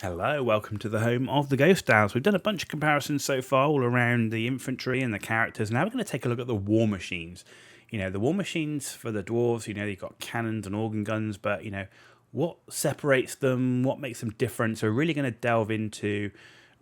Hello, welcome to the home of the Ghost Owls. We've done a bunch of comparisons so far all around the infantry and the characters. Now we're going to take a look at the war machines. The war machines for the dwarves, you've got cannons and organ guns, but, what separates them, what makes them different. So we're really going to delve into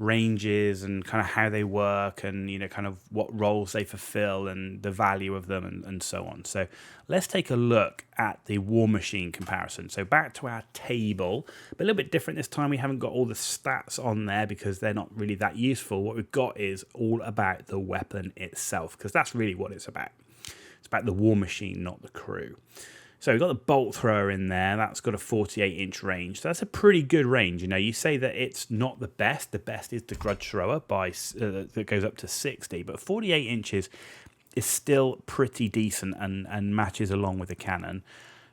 ranges and kind of how they work and kind of what roles they fulfill and the value of them and so on. So let's take a look at the war machine comparison. So back to our table, but a little bit different this time. We haven't got all the stats on there because they're not really that useful. What we've got is all about the weapon itself, because that's really what it's about. It's about the war machine, not the crew. So we've got the bolt thrower in there. That's got a 48-inch range. So that's a pretty good range. You say that it's not the best. The best is the grudge thrower that goes up to 60. But 48 inches is still pretty decent and matches along with the cannon.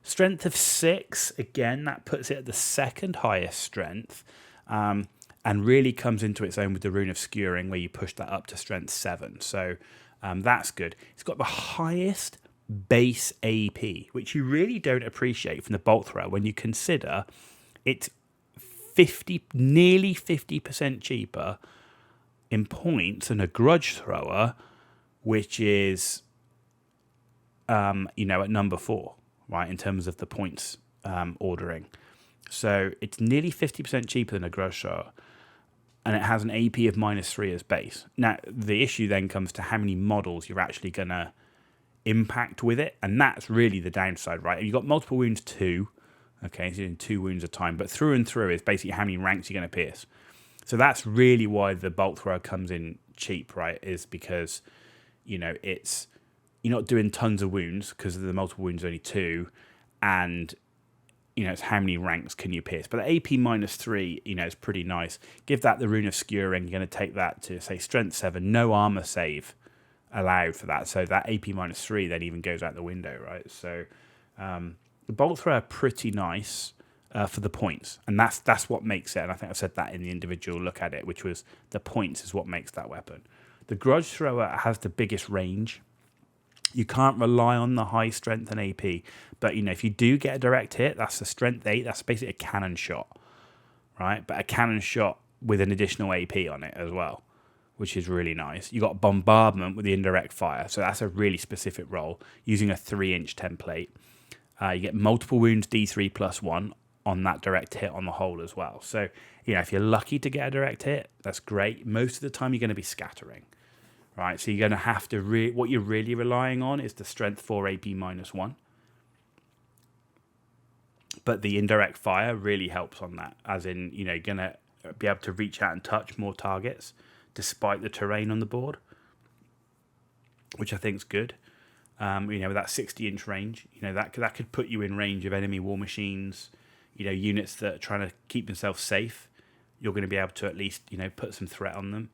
Strength of 6, again, that puts it at the second highest strength. And really comes into its own with the Rune of Skewering, where you push that up to strength 7. So that's good. It's got the highest base AP, which you really don't appreciate from the bolt thrower when you consider it's nearly 50% cheaper in points than a grudge thrower, which is at number 4, right, in terms of the points ordering. So it's nearly 50% cheaper than a grudge thrower, and it has an AP of -3 as base. Now the issue then comes to how many models you're actually gonna impact with it, and that's really the downside, right? You've got multiple wounds 2, okay, so you're doing 2 wounds a time, but through and through is basically how many ranks you're going to pierce. So that's really why the bolt thrower comes in cheap, right? Is because it's you're not doing tons of wounds because the multiple wounds are only 2, and it's how many ranks can you pierce. But the AP -3, is pretty nice. Give that the Rune of Skewering. You're going to take that to say strength 7, no armor save allowed for that, so that AP -3 then even goes out the window, right? So the bolt thrower pretty nice for the points, and that's what makes it. And I think I've said that in the individual look at it, which was the points is what makes that weapon. The grudge thrower has the biggest range. You can't rely on the high strength and AP, but if you do get a direct hit, that's a strength 8. That's basically a cannon shot, right? But a cannon shot with an additional AP on it as well, which is really nice. You got bombardment with the indirect fire, so that's a really specific role using a 3-inch template. You get multiple wounds D3 +1 on that direct hit on the whole as well. So if you're lucky to get a direct hit, that's great. Most of the time you're going to be scattering, right? So you're going to have to what you're really relying on is the strength 4 AP -1. But the indirect fire really helps on that, as in you're going to be able to reach out and touch more targets despite the terrain on the board, which I think is good. With that 60-inch range, that could put you in range of enemy war machines, units that are trying to keep themselves safe. You're going to be able to at least, put some threat on them,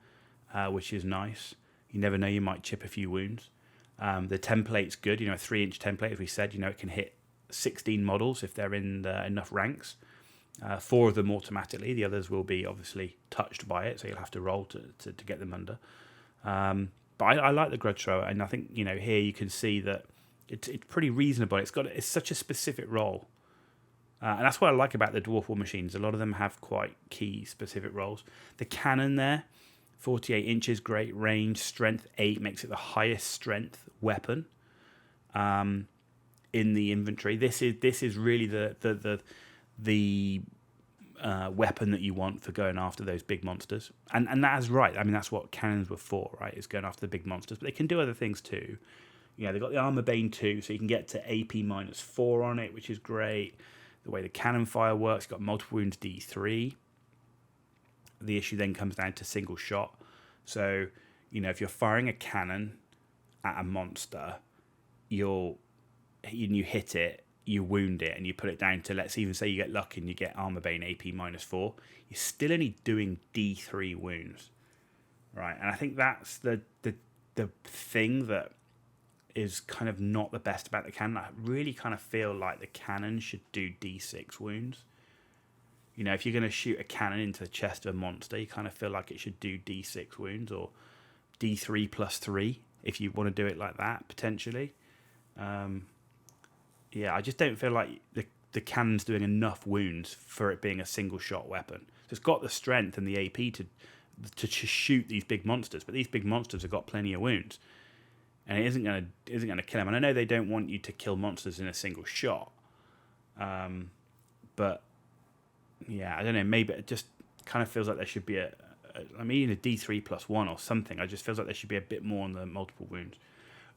which is nice. You never know, you might chip a few wounds. The template's good, a 3-inch template, as we said, it can hit 16 models if they're in enough ranks. 4 of them automatically. The others will be obviously touched by it, so you'll have to roll to get them under. But I like the grudge thrower, and I think here you can see that it's pretty reasonable. It's such a specific role, and that's what I like about the dwarf war machines. A lot of them have quite key specific roles. The cannon there, 48 inches, great range, strength 8 makes it the highest strength weapon in the inventory. This is really the weapon that you want for going after those big monsters, and that is right. I mean, that's what cannons were for, right? Is going after the big monsters, but they can do other things too. They've got the armor bane too, so you can get to AP -4 on it, which is great. The way the cannon fire works, you've got multiple wounds D3. The issue then comes down to single shot. So if you're firing a cannon at a monster, you hit it, you wound it, and you put it down to, let's even say you get lucky and you get armor bane AP -4, you're still only doing D3 wounds, right? And I think that's the thing that is kind of not the best about the cannon. I really kind of feel like the cannon should do D6 wounds. If you're going to shoot a cannon into the chest of a monster, you kind of feel like it should do D6 wounds, or D3 +3 if you want to do it like that, potentially. I just don't feel like the cannon's doing enough wounds for it being a single shot weapon. It's got the strength and the AP to shoot these big monsters, but these big monsters have got plenty of wounds, and it isn't gonna kill them. And I know they don't want you to kill monsters in a single shot, but yeah, I don't know. Maybe it just kind of feels like there should be a D3+1 or something. I just feels like there should be a bit more on the multiple wounds.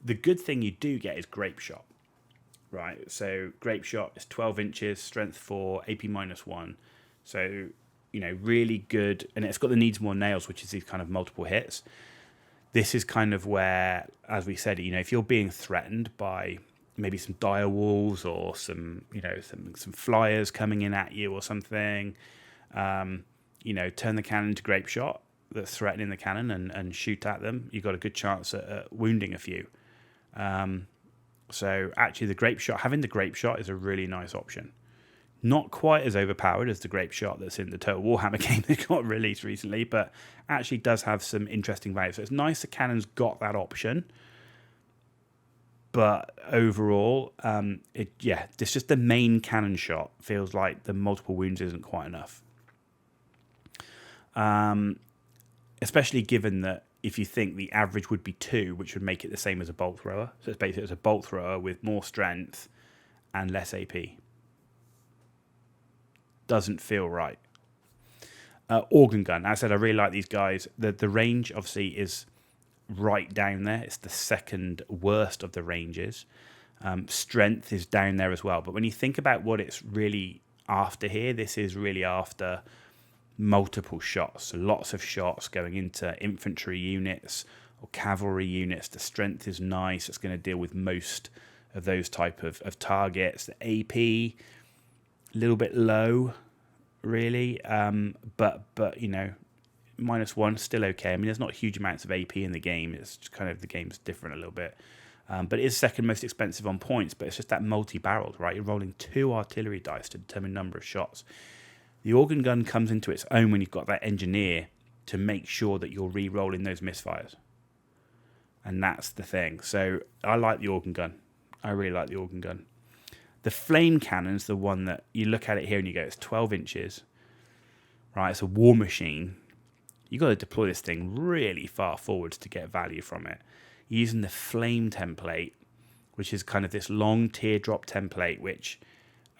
The good thing you do get is Grape Shot, right? So Grape Shot is 12 inches, strength 4, AP -1. So, really good. And it's got the needs more nails, which is these kind of multiple hits. This is kind of where, as we said, if you're being threatened by maybe some dire wolves or some flyers coming in at you or something, turn the cannon to Grape Shot that's threatening the cannon and shoot at them. You've got a good chance at wounding a few. So actually having the Grape Shot is a really nice option. Not quite as overpowered as the Grape Shot that's in the Total Warhammer game that got released recently, but actually does have some interesting value. So it's nice the cannon's got that option. But overall, it's just the main cannon shot feels like the multiple wounds isn't quite enough. Especially given that if you think the average would be 2, which would make it the same as a bolt thrower. So it's basically a bolt thrower with more strength and less AP. Doesn't feel right. Organ gun. As I said, I really like these guys. The range obviously is right down there. It's the second worst of the ranges. Strength is down there as well. But when you think about what it's really after here, this is really after multiple shots. So lots of shots going into infantry units or cavalry units. The strength is nice. It's going to deal with most of those type of targets. The AP, a little bit low, really. But -1 still okay. I mean, there's not huge amounts of AP in the game. It's just kind of the game's different a little bit. But it is second most expensive on points. But it's just that multi-barreled, right? You're rolling 2 artillery dice to determine number of shots. The organ gun comes into its own when you've got that engineer to make sure that you're re-rolling those misfires. And that's the thing. So I like the organ gun. I really like the organ gun. The flame cannon's the one that you look at it here and you go, it's 12 inches. Right, it's a war machine. You've got to deploy this thing really far forwards to get value from it. You're using the flame template, which is kind of this long teardrop template, which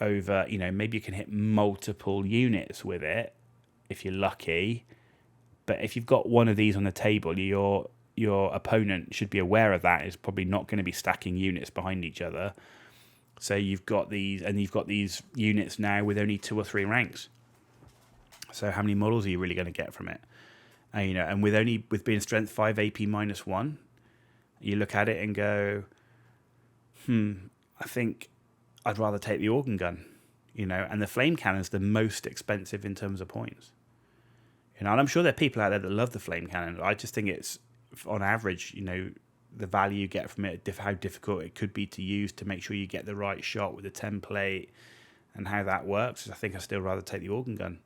over, maybe you can hit multiple units with it if you're lucky. But if you've got one of these on the table, your opponent should be aware of that. It's probably not going to be stacking units behind each other. So you've got these units now with only 2 or 3 ranks. So how many models are you really going to get from it? And with being strength 5, AP -1, you look at it and go, I think I'd rather take the organ gun, and the flame cannon's the most expensive in terms of points. And I'm sure there are people out there that love the flame cannon. I just think it's, on average, the value you get from it, how difficult it could be to use to make sure you get the right shot with the template and how that works. I think I'd still rather take the organ gun.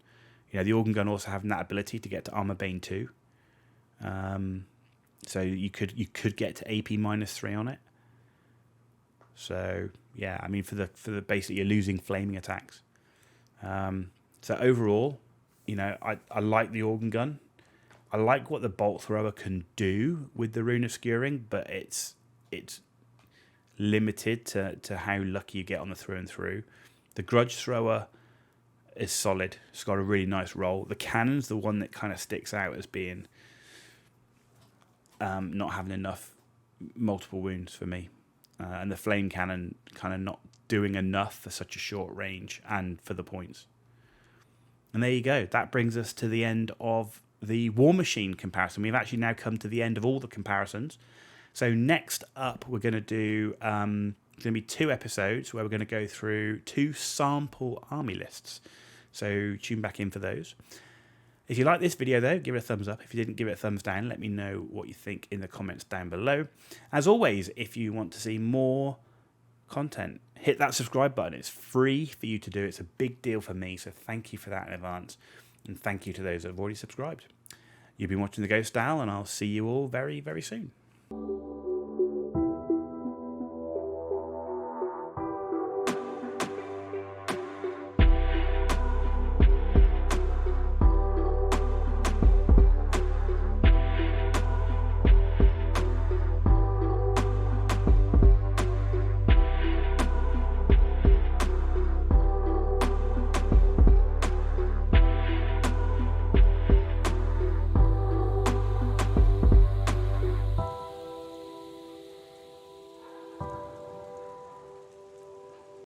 The organ gun also having that ability to get to Armor Bane 2. So you could get to AP -3 on it. So yeah, I mean for the basically you're losing flaming attacks. So overall, I like the organ gun. I like what the bolt thrower can do with the Rune of Skewering, but it's limited to how lucky you get on the through and through. The grudge thrower is solid. It's got a really nice roll. The cannon's the one that kind of sticks out as being not having enough multiple wounds for me. And the flame cannon kind of not doing enough for such a short range and for the points. And there you go. That brings us to the end of the War Machine comparison. We've actually now come to the end of all the comparisons. So next up, we're going to do going to be 2 episodes where we're going to go through 2 sample army lists. So tune back in for those. If you like this video, though, give it a thumbs up. If you didn't, give it a thumbs down. Let me know what you think in the comments down below. As always, if you want to see more content, hit that subscribe button. It's free for you to do. It's a big deal for me, so thank you for that in advance. And thank you to those that have already subscribed. You've been watching The Ghost Owl, and I'll see you all very, very soon.